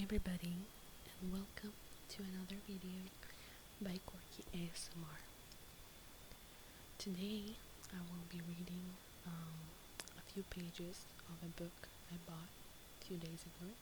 everybody, and welcome to another video by Corky ASMR. Today I will be reading a few pages of a book I bought a few days ago.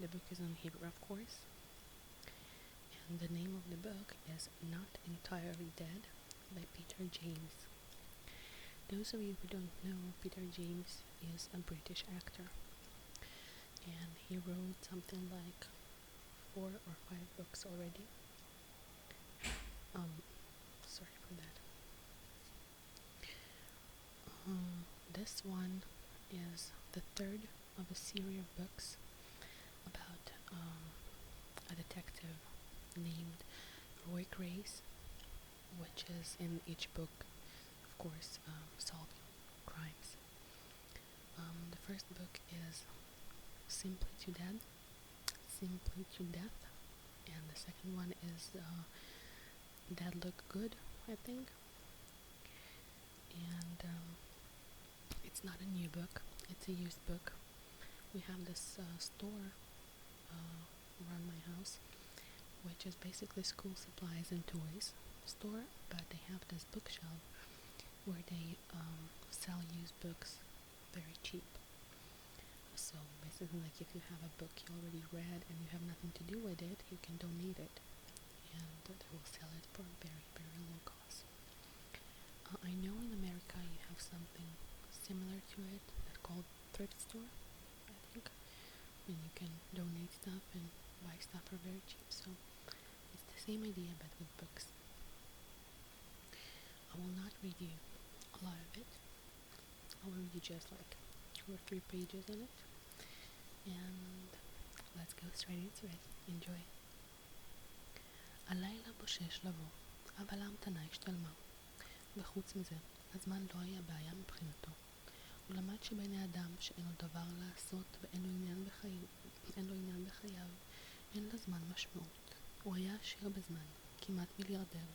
The book is on Hebrew, of course, and the name of the book is Not Entirely Dead by Peter James. Those of you who don't know, Peter James is a British actor, and he wrote something like 4 or 5 books already. Sorry for that. This one is the third of a series of books about a detective named Roy Grace, which is in each book, of course, solving crimes. The first book is Simply to Death, and the second one is Dead Look Good, I think. And it's not a new book, it's a used book. We have this store around my house, which is basically school supplies and toys store, but they have this bookshelf where they sell used books very cheap. So basically, like, if you have a book you already read and you have nothing to do with it, you can donate it, and they will sell it for a very, very low cost. I know in America you have something similar to it that's called thrift store, I think, and you can donate stuff and buy stuff for very cheap. So it's the same idea but with books. I will not read you a lot of it. I will read you just like 2 or 3 pages in it, and let's go straight into it. Enjoy. הלילה בושש לבוא, אבל ההמתנה השתלמה. וחוץ מזה, הזמן לא היה בעיה מבחינתו. הוא למד שבני אדם שאין לו דבר לעשות ואין לו עניין בחייו, אין לזמן משמעות. הוא היה עשיר בזמן, כמעט מיליארדר.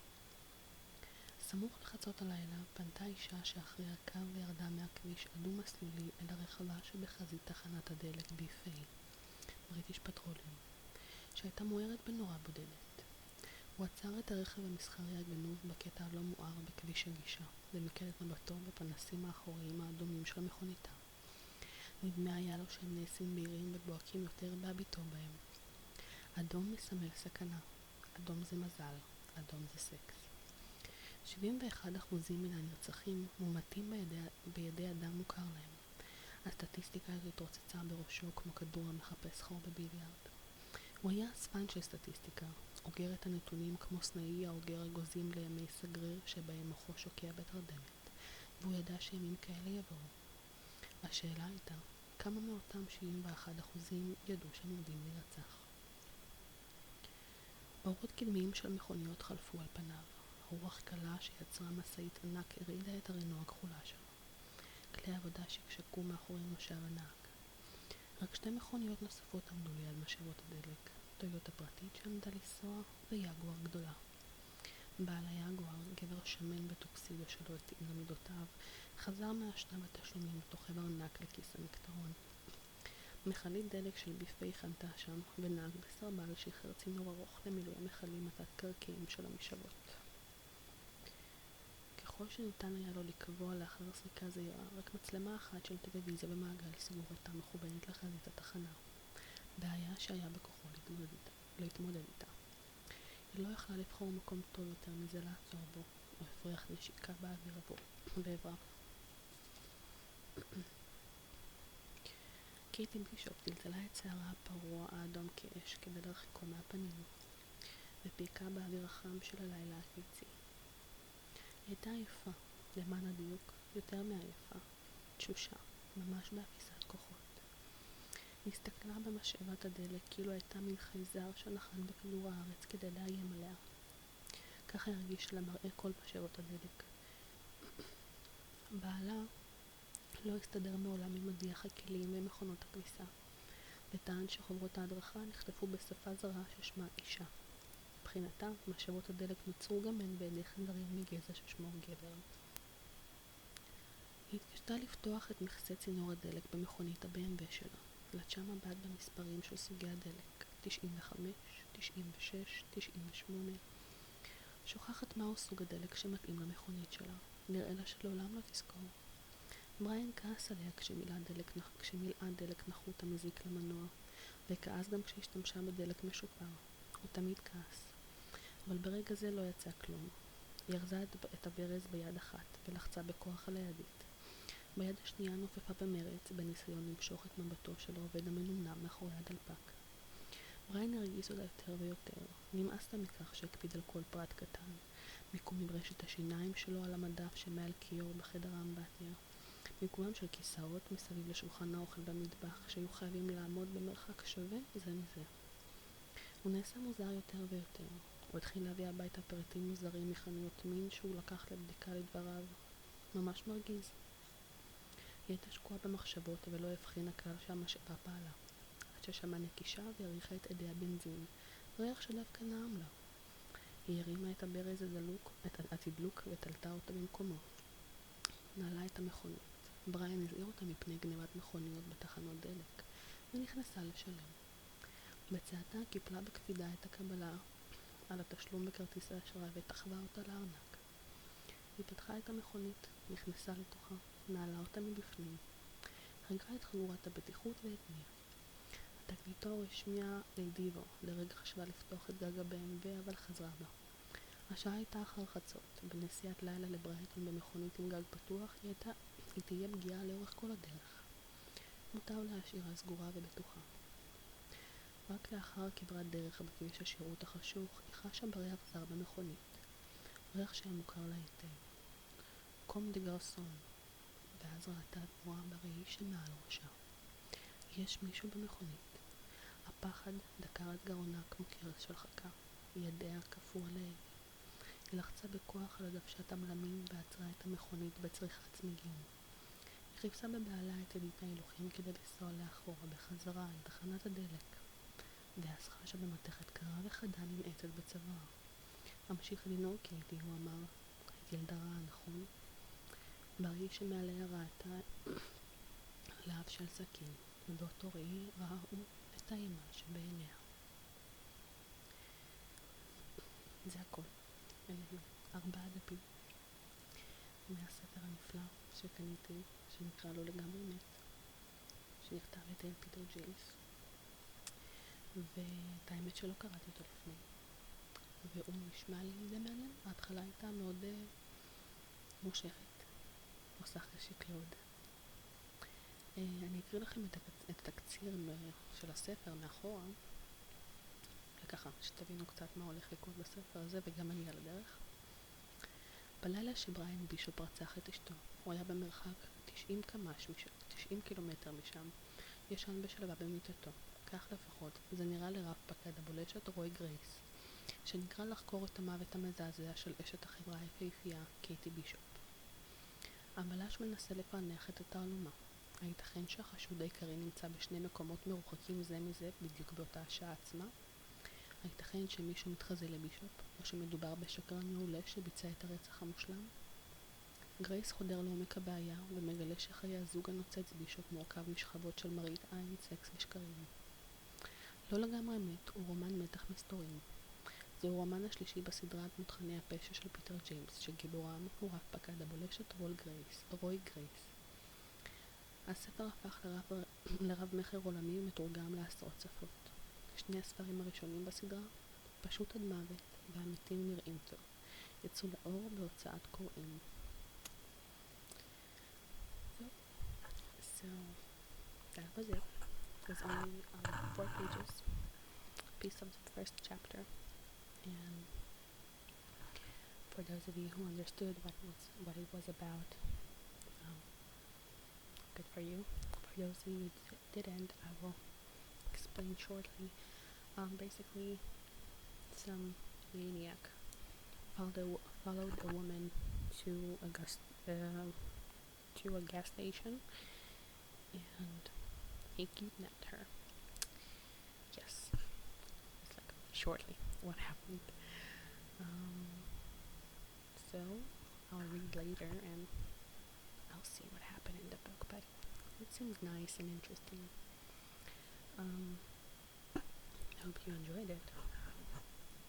סמוך לחצות הלילה פנתה אישה שאחרי הקו וירדה מהכביש הדו-מסלולי אל הרחבה שבחזית תחנת הדלק ביפיי, בריטיש פטרוליום, שהייתה מוארת בנורה בודדת. הוא עצר את הרכב המסחרי הגנוב בקטע הלא מואר בכביש הגישה, ומיקד את מבטו בפנסים האחוריים האדומים של מכוניתה. נדמה היה לו שהם נעשים בהירים ובוהקים יותר בהביטו בהם. אדום מסמל סכנה, אדום זה מזל, אדום זה סקס. 71% מן הנרצחים מומתים בידי אדם מוכר להם. הסטטיסטיקה הזאת התרוצצה בראשו כמו כדור המחפש חור בביליארד. הוא היה אספן של סטטיסטיקה, אוגר את הנתונים כמו סנאי האוגר אגוזים לימי סגריר שבהם מוחו שוקע בתרדמת, והוא ידע שימים כאלה יבואו. השאלה הייתה, כמה מאותם 71% ידעו שהם עומדים להירצח? אורות קדמיים של מכוניות חלפו על פניו. הרוח קלה שיצרה מסעית ענק הרעידה את הרנו הכחולה שלו. כלי העבודה שקשקו מאחורי מושב הנהג. רק 2 מכוניות נוספות עמדו ליד משאבות הדלק, טויוטה פרטית שעמדה לנסוע ויגואר גדולה. בעל היגואר, גבר שמן בטוקסידו שלא התאים למידותיו, חזר מהשנה בתשלומים ותוכב ארנק לכיס המקטרון. מכלית דלק של ביפי חנתה שם, ונהג בסרבל שחרר צינור ארוך למילוי המכלים התת-קרקעיים של המשאבות. ככל שניתן היה לו לקבוע לאחר סריקה זהירה, רק מצלמה אחת של טלוויזיה במעגל סגור הייתה מכוונת לחזית התחנה. בעיה שהיה בכוחו להתמודד איתה. היא לא יכלה לבחור מקום טוב יותר מזה לעצור בו, או הפריח נשיקה באוויר בעברה. קייטי בישופ טלטלה את שערה הפרוע האדום כאש כדי להרחיקו מהפנים, ופיקה באוויר החם של הלילה הקיצי. היא הייתה עייפה, למען הדיוק, יותר מעייפה, תשושה, ממש באפיסת כוחות. היא הסתכלה במשאבת הדלק כאילו הייתה מין חייזר שנחת בכדור הארץ כדי לאיים עליה. ככה הרגיש לה מראה כל משאבות הדלק. בעלה לא הסתדר מעולם עם מדיח הכלים ומכונות הכביסה, וטען שחוברות ההדרכה נכתבו בשפה זרה ששמה אישה. מבחינתה, משאבות הדלק נוצרו גם הן בידי חנזרים מגזע ששמו גבר. היא התקשתה לפתוח את מכסה צינור הדלק במכונית ה-BMW שלה, לטשה מבט במספרים של סוגי הדלק, 95, 96, 98. שוכחת מהו סוג הדלק שמתאים למכונית שלה, נראה לה שלעולם לא תזכור. בריאן כעס עליה כשמילאה דלק נחות המזיק למנוע, וכעס גם כשהשתמשה בדלק משופר. הוא תמיד כעס. אבל ברגע זה לא יצא כלום. היא ארזה את הברז ביד אחת ולחצה בכוח על הידית. ביד השנייה נופפה במרץ בניסיון למשוך את מבטו של העובד המנומנם מאחורי הדלפק. בריאן הרגיז אותה יותר ויותר. נמאס לה מכך שהקפיד על כל פרט קטן. מיקום מברשת השיניים שלו על המדף שמעל כיור בחדר האמבטיה. מיקומם של כיסאות מסביב לשולחן האוכל במטבח שהיו חייבים לעמוד במרחק שווה זה מזה. הוא נעשה מוזר יותר ויותר. הוא התחיל להביא הביתה פריטים מוזרים מחנויות מין שהוא לקח לבדיקה לדבריו. ממש מרגיז. היא הייתה שקועה במחשבות ולא הבחינה כלל שהמשאבה פעלה. עד ששמעה נקישה והריחה את עדי הבנזין, ריח שדווקא נעם לה. היא הרימה את הברז התדלוק ותלתה אותה במקומו. נעלה את המכונית. בריאן הזהיר אותה מפני גנבת מכוניות בתחנות דלק, ונכנסה לשלם. בצעתה קיפלה בקפידה את הקבלה על התשלום בכרטיס האשראי ותחווה אותה לארנק. היא פתחה את המכונית, נכנסה לתוכה, נעלה אותה מבפנים. חגרה את חגורת הבטיחות והתניעה. התקליטור השמיע לדיבו, לרגע חשבה לפתוח את גג ה-BMW אבל חזרה בה. השעה הייתה אחר חצות, בנסיעת לילה לברייטון במכונית עם גג פתוח היא תהיה פגיעה לאורך כל הדרך. מוטב להשאירה סגורה ובטוחה. רק לאחר כברת דרך בכביש השירות החשוך, היא חשה בריח זר במכונית. ריח שהיה מוכר לה היטב. קום דה גרסון, ואז ראתה תנועה בראי שמעל ראשה. יש מישהו במכונית. הפחד דקר את גרונה כמו קרס של חכה. ידיה קפוא על ההגה. היא לחצה בכוח על הדוושת הבלמים ועצרה את המכונית בצריחת צמיגים. היא חיפשה בבעלה את ידית ההילוכים כדי לנסוע לאחורה בחזרה אל תחנת הדלק. ואז חשה במתכת קרה וחדה נמעצת בצוואר. המשיך לנהוג קייטי, הוא אמר. את ילדה רעה, נכון? בראי שמעליה ראתה להב של סכין, ובאותו ראי ראו את האימה שבעיניה. זה הכל. 4 דפים מהספר הנפלא שקניתי, שנקרא לא לגמרי מת, שנכתב על ידי פיטר ג'יימס, ואת האמת שלא קראתי אותו לפני, והוא נשמע לי די מעניין. ההתחלה הייתה מאוד מושכת, עושה חשק לעוד. אני אקריא לכם את התקציר של הספר מאחורה, וככה שתבינו קצת מה הולך לקרות בספר הזה, וגם אני על הדרך. בלילה שבריאן בישופ רצח את אשתו, הוא היה במרחק 90 קילומטר משם, ישן בשלווה במיטתו. כך לפחות זה נראה לרב פקד הבולשת רוי גרייס, שנקרא לחקור את המוות המזעזע של אשת החברה היפהפייה קייטי בישופ. הבלש מנסה לפענח את התעלומה. הייתכן שהחשוד העיקרי נמצא בשני מקומות מרוחקים זה מזה בדיוק באותה השעה עצמה? הייתכן שמישהו מתחזה לבישופ, או שמדובר בשקרן מעולה שביצע את הרצח המושלם? גרייס חודר לעומק הבעיה ומגלה שחיי הזוג הנוצץ בישופ מורכב משכבות של מראית עין, סקס ושקרים. לא לגמרי מת הוא רומן מתח מסתורים. זהו רומן השלישי בסדרת מותחני הפשע של פיטר ג'יימס, שגיבורם הוא רב פקד הבולשת רוי גרייס. הספר הפך לרב מחר עולמי ומתורגם לעשרות שפות. שני הספרים הראשונים בסדרה, פשוט עד מוות והמתים נראים טוב, יצאו לאור בהוצאת קוראים. So that was it. It was only 4 pages, a piece of the first chapter, and for those of you who understood what it was about, good for you. For those of you who didn't, I will explain shortly. Basically, some maniac followed a woman to a gas station, and he kidnapped her. Yes, it's like shortly what happened. So I'll read later and I'll see what happened in the book, but it seems nice and interesting. you enjoyed it,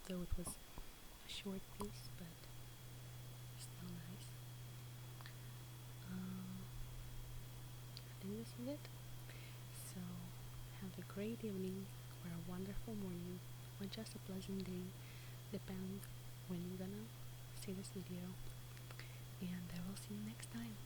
though it was a short piece, but still nice. Um, I think this is it. So, have a great evening, or a wonderful morning, or just a pleasant day, depends when you're gonna see this video. And I will see you next time.